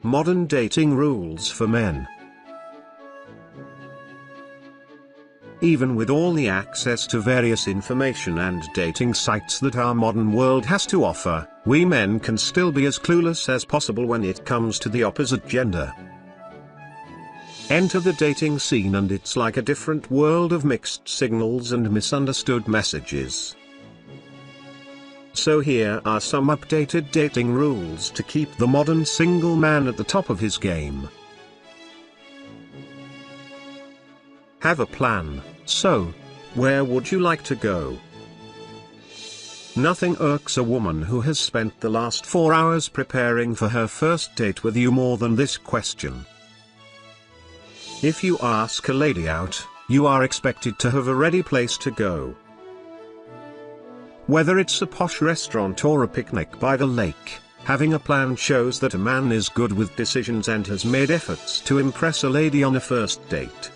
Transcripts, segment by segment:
Modern dating rules for men. Even with all the access to various information and dating sites that our modern world has to offer, we men can still be as clueless as possible when it comes to the opposite gender. Enter the dating scene and it's like a different world of mixed signals and misunderstood messages. So here are some updated dating rules to keep the modern single man at the top of his game. Have a plan. So, where would you like to go? Nothing irks a woman who has spent the last 4 hours preparing for her first date with you more than this question. If you ask a lady out, you are expected to have a ready place to go. Whether it's a posh restaurant or a picnic by the lake, having a plan shows that a man is good with decisions and has made efforts to impress a lady on a first date.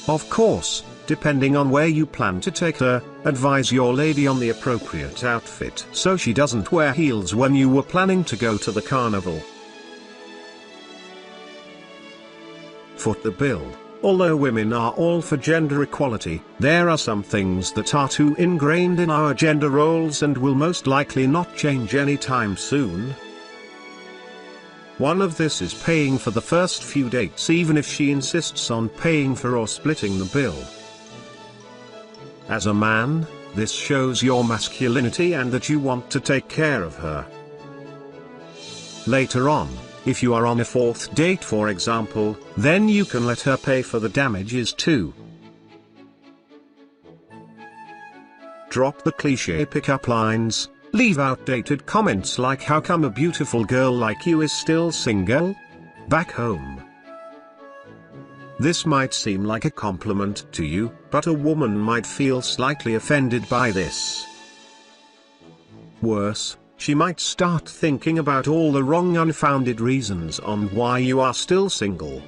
Of course, depending on where you plan to take her, advise your lady on the appropriate outfit so she doesn't wear heels when you were planning to go to the carnival. Foot the bill. Although women are all for gender equality, there are some things that are too ingrained in our gender roles and will most likely not change anytime soon. One of this is paying for the first few dates even if she insists on paying for or splitting the bill. As a man, this shows your masculinity and that you want to take care of her. Later on, if you are on a fourth date for example, then you can let her pay for the damages too. Drop the cliché pickup lines. Leave outdated comments like "How come a beautiful girl like you is still single?" back home. This might seem like a compliment to you, but a woman might feel slightly offended by this. Worse, she might start thinking about all the wrong unfounded reasons on why you are still single.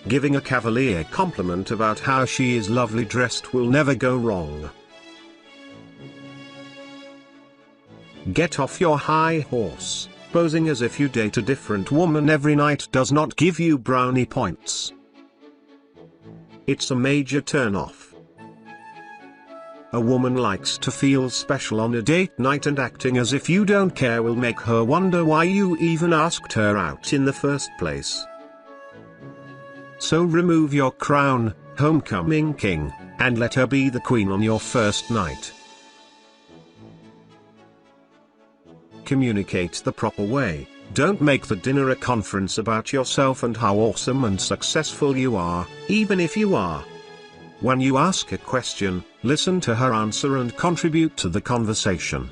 Giving a cavalier compliment about how she is lovely dressed will never go wrong. Get off your high horse. Posing as if you date a different woman every night does not give you brownie points. It's a major turn-off. A woman likes to feel special on a date night, and acting as if you don't care will make her wonder why you even asked her out in the first place. So remove your crown, homecoming king, and let her be the queen on your first night. Communicate the proper way. Don't make the dinner a conference about yourself and how awesome and successful you are, even if you are. When you ask a question, listen to her answer and contribute to the conversation.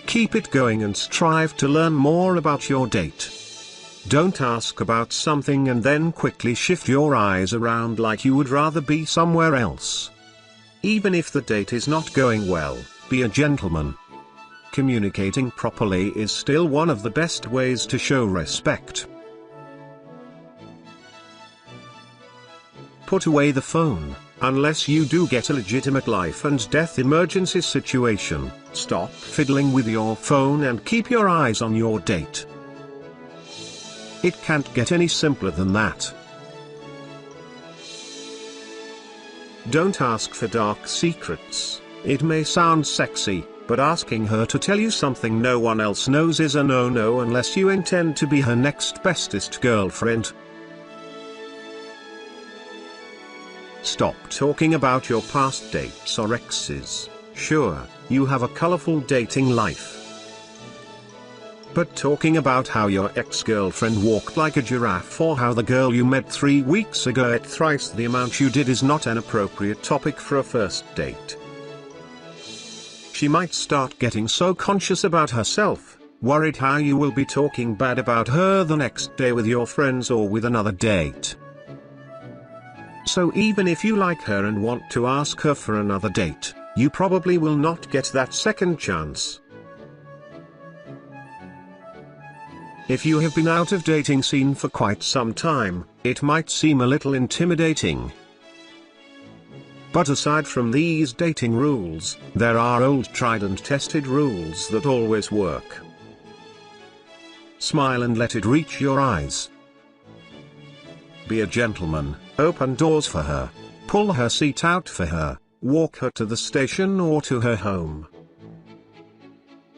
Keep it going and strive to learn more about your date. Don't ask about something and then quickly shift your eyes around like you would rather be somewhere else. Even if the date is not going well, be a gentleman. Communicating properly is still one of the best ways to show respect. Put away the phone. Unless you do get a legitimate life and death emergency situation, stop fiddling with your phone and keep your eyes on your date. It can't get any simpler than that. Don't ask for dark secrets. It may sound sexy, but asking her to tell you something no one else knows is a no-no unless you intend to be her next bestest girlfriend. Stop talking about your past dates or exes. Sure, you have a colorful dating life. But talking about how your ex-girlfriend walked like a giraffe or how the girl you met 3 weeks ago ate thrice the amount you did is not an appropriate topic for a first date. She might start getting so conscious about herself, worried how you will be talking bad about her the next day with your friends or with another date. So even if you like her and want to ask her for another date, you probably will not get that second chance. If you have been out of dating scene for quite some time, it might seem a little intimidating. But aside from these dating rules, there are old tried and tested rules that always work. Smile and let it reach your eyes. Be a gentleman, open doors for her. Pull her seat out for her, walk her to the station or to her home.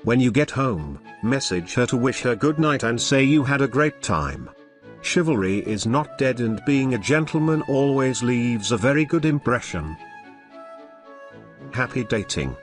When you get home, message her to wish her good night and say you had a great time. Chivalry is not dead and being a gentleman always leaves a very good impression. Happy dating.